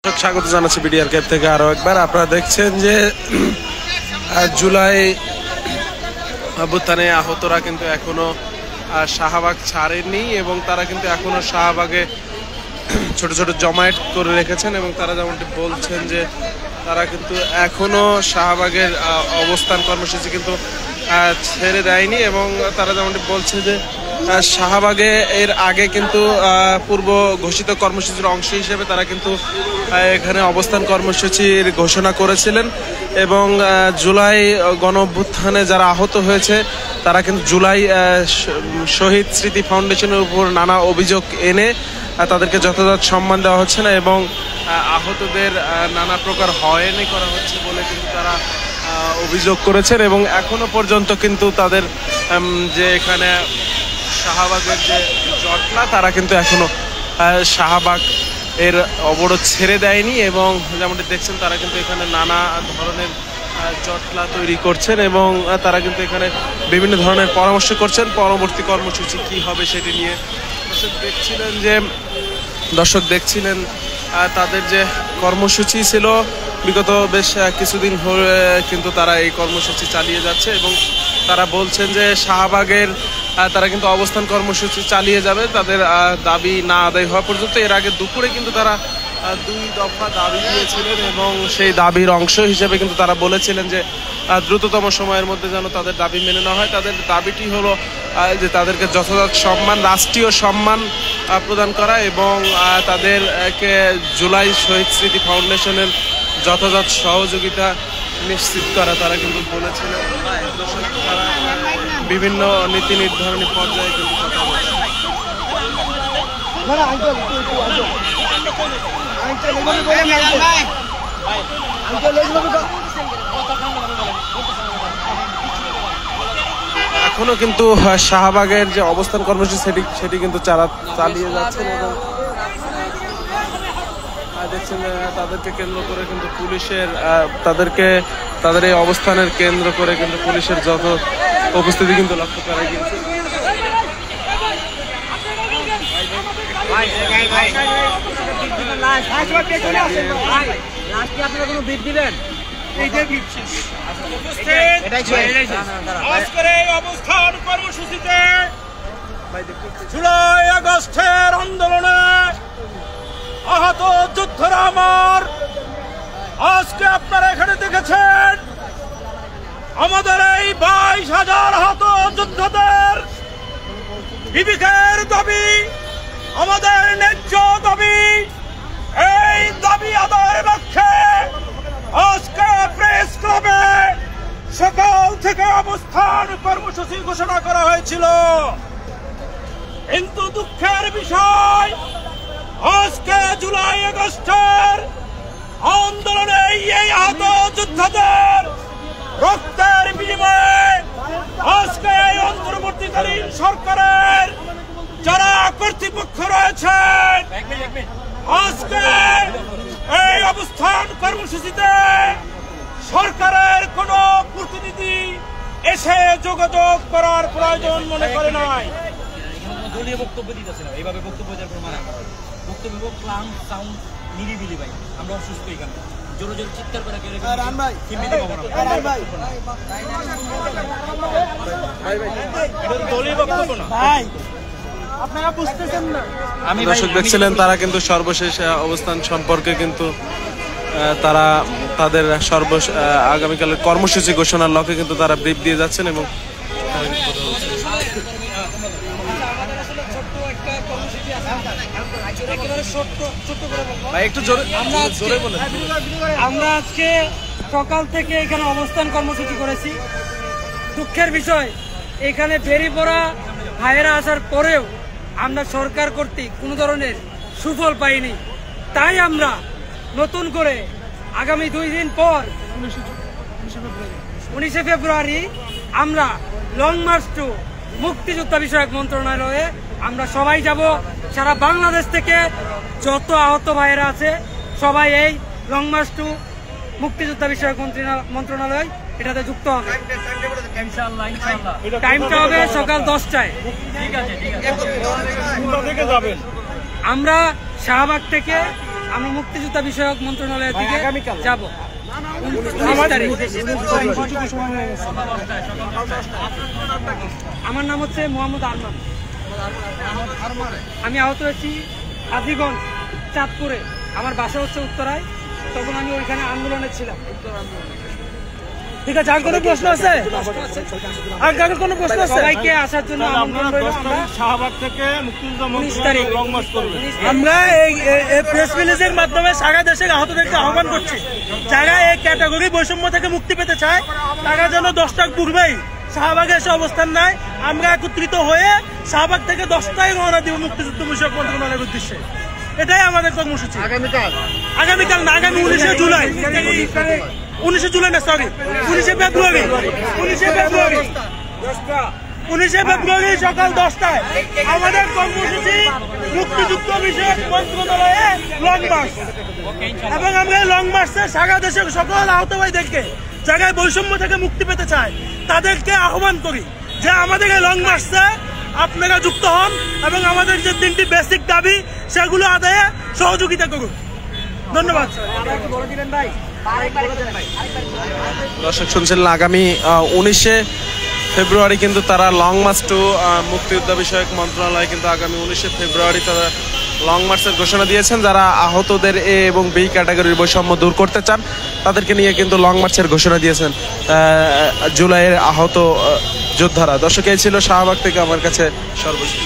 স্বাগত জানাচ্ছি BDR cap থেকে আরো একবার। আপনারা দেখছেন যে জুলাই অভ্যুত্থানে আহতরা কিন্তু এখনো শাহবাগ ছাড়েনি এবং তারা কিন্তু এখনো শাহবাগে ছোট ছোট জমায়েত করে রেখেছেন এবং তারা যেমনটি বলছেন যে তারা কিন্তু এখনো শাহবাগের অবস্থান কর্মসূচি কিন্তু ছেড়ে দেয়নি এবং তারা যেমনটি বলছে যে শাহবাগে এর আগে কিন্তু পূর্ব ঘোষিত কর্মসূচির অংশ হিসেবে তারা কিন্তু এখানে অবস্থান কর্মসূচির ঘোষণা করেছিলেন এবং জুলাই গণ অভ্যুত্থানে যারা আহত হয়েছে তারা কিন্তু জুলাই শহীদ স্মৃতি ফাউন্ডেশনের উপর নানা অভিযোগ এনে তাদেরকে যথাযথ সম্মান দেওয়া হচ্ছে না এবং আহতদের নানা প্রকার হয়রানি করা হচ্ছে বলে কিন্তু তারা অভিযোগ করেছেন এবং এখনো পর্যন্ত কিন্তু তাদের যে এখানে শাহবাগের যে জটলা তারা কিন্তু এখনো শাহবাগ এর অবরোধ ছেড়ে দেয়নি এবং যেমনটি দেখছেন তারা কিন্তু এখানে নানা ধরনের জটলা তৈরি করছেন এবং তারা কিন্তু এখানে বিভিন্ন ধরনের পরামর্শ করছেন পরবর্তী কর্মসূচি কি হবে সেটি নিয়ে। দর্শক দেখছিলেন তাদের যে কর্মসূচি ছিল বিগত বেশ কিছুদিন ধরে কিন্তু তারা এই কর্মসূচি চালিয়ে যাচ্ছে এবং তারা বলছেন যে শাহবাগের তারা কিন্তু অবস্থান কর্মসূচি চালিয়ে যাবে তাদের দাবি না আদায় হওয়া পর্যন্ত। এর আগে দুপুরে কিন্তু তারা 2 দফা দাবি দিয়েছিলেন এবং সেই দাবির অংশ হিসেবে কিন্তু তারা বলেছিলেন যে দ্রুততম সময়ের মধ্যে যেন তাদের দাবি মেনে নেওয়া হয়। তাদের দাবিটি হলো যে তাদেরকে যথাযথ সম্মান, রাষ্ট্রীয় সম্মান প্রদান করা এবং তাদেরকে জুলাই শহীদ স্মৃতি ফাউন্ডেশনের যথাযথ সহযোগিতা নিশ্চিত করা তারা কিন্তু বলেছিলেন। তারা বিভিন্ন নীতি নির্ধারণী পর্যায়ে কিন্তু কথা বলছে। এখনো কিন্তু শাহবাগের যে অবস্থান কর্মসূচি সেটি কিন্তু চালিয়ে যাচ্ছেন এবং দেখছেন তাদেরকে কেন্দ্র করে কিন্তু পুলিশের তাদের এই অবস্থানের কেন্দ্র করে কিন্তু পুলিশের যত উপস্থিতি কিন্তু লক্ষ্য করা গিয়েছে। অবস্থান কর্মসূচিতে জুলাই আগস্টের আন্দোলনে আহত যোদ্ধারা আমার, আজকে আপনারা এখানে দেখেছেন আমাদের এই 22,000 আহত যোদ্ধাদের বিবেকের দাবি, আমাদের ন্যায্য দাবি, এই দাবি আদায়ের লক্ষ্যে আজকে প্রেস ক্লাবে সকাল থেকে অবস্থান কর্মসূচি ঘোষণা করা হয়েছিল। কিন্তু দুঃখের বিষয় আজকে জুলাই আগস্টের আন্দোলনে এই আহত যোদ্ধাদের রক্তের বিনিময়ে আজকে এই অন্তর্বর্তীকালীন সরকারের যারা কর্তৃপক্ষ রয়েছেন আজকে এই অবস্থান কর্মসূচিতে সরকারের কোন প্রতিনিধি এসে যোগাযোগ করার প্রয়োজন মনে করে নাই। দলীয় বক্তব্য দিতেছে না, এইভাবে বক্তব্য দেওয়ার পর মানা বক্তব্য ক্লাম সাউন্ড নিরিবিলি ভাই, আমরা অসুস্থ এখানে জোরে জোরে চিৎকার করে দলীয় বক্তব্য না ভাই, আপনারা বুঝতেছেন না। দর্শক দেখছিলেন তারা কিন্তু সর্বশেষ অবস্থান সম্পর্কে কিন্তু তারা তাদের আগামীকালের কর্মসূচি ঘোষণার লক্ষ্যে কিন্তু তারা ব্রিফ দিয়ে যাচ্ছেন এবং আমরা আজকে সকাল থেকে এখানে অবস্থান কর্মসূচি করেছি। দুঃখের বিষয় এখানে ফেরি পড়া ভাইয়েরা আসার পরেও আমরা সরকার কর্তৃক কোনো ধরনের সুফল পাইনি। তাই আমরা নতুন করে আগামী 2 দিন পর 19 ফেব্রুয়ারি আমরা লং মার্চ টু মুক্তিযোদ্ধা বিষয়ক মন্ত্রণালয়ে আমরা সবাই যাব। সারা বাংলাদেশ থেকে যত আহত ভাইয়েরা আছে সবাই এই লং মার্চ টু মুক্তিযোদ্ধা বিষয়ক মন্ত্রণালয় এটাতে যুক্ত হবে। টাইমটা হবে সকাল 10টায়। আমরা শাহবাগ থেকে আমরা মুক্তিযোদ্ধা বিষয়ক মন্ত্রণালয়ের দিকে যাব। আমার নাম হচ্ছে মোহাম্মদ আরমান। আমি আহত হয়েছি হাজীগঞ্জ চাঁদপুরে। আমার বাসা হচ্ছে উত্তরায়, তখন আমি ওইখানে আন্দোলনে ছিলাম। ঠিক আছে, আর কোনো প্রশ্ন আছে? আর কারো কোনো প্রশ্ন আছে? সবাইকে আসার জন্য আমন্ত্রণ রইল। আমরা শাহবাগ থেকে মুক্তিযুদ্ধ 19 তারিখ লং মার্চ করবে। আমরা এই প্রেস রিলিজের মাধ্যমে সারা দেশের আহতদেরকে আহ্বান করছি, যারা এই ক্যাটাগরি বৈষম্য থেকে মুক্তি পেতে চায় তারা যেন 10টার পূর্বেই শাহবাগে এসে অবস্থান নেয়। আমরা একত্রিত হয়ে শাহবাগ থেকে 10টায় রওনা দিব মুক্তিযুদ্ধ বিষয়ক মন্ত্রণালয়ের উদ্দেশ্যে। এটাই আমাদের কর্মসূচি। আগামীকাল না, আগামী 19শে জুলাই। 19শে জুলাই না, সরি, 19শে ফেব্রুয়ারি। 19শে ফেব্রুয়ারি সকাল 10টায় আমাদের কর্মসূচি মুক্তিযুদ্ধ বিষয়ক মন্ত্রণালয়ে লং মার্চ। এবং আমরা এই লং মার্চে সারা দেশের সকল আহত ভাইদেরকে যারা বৈষম্য থেকে মুক্তি পেতে চায় তাদেরকে আহ্বান করি যে আমাদের এই লং মার্চে আপনারা যুক্ত হন এবং আমাদের যে 3টি বেসিক দাবি সেগুলো আদায়ে সহযোগিতা করুন। ধন্যবাদ। দর্শক শুনছিলেন, আগামী 19শে ফেব্রুয়ারি কিন্তু তারা লং মার্চ টু মুক্তিযোদ্ধা বিষয়ক মন্ত্রণালয় কিন্তু আগামী 19শে ফেব্রুয়ারি তারা লং মার্চের ঘোষণা দিয়েছেন। যারা আহতদের এ এবং বি ক্যাটাগরির বৈষম্য দূর করতে চান তাদেরকে নিয়ে কিন্তু লং মার্চের ঘোষণা দিয়েছেন জুলাইয়ের আহত যোদ্ধারা। দর্শক, এই ছিল শাহবাগ থেকে আমার কাছে সর্বশেষ।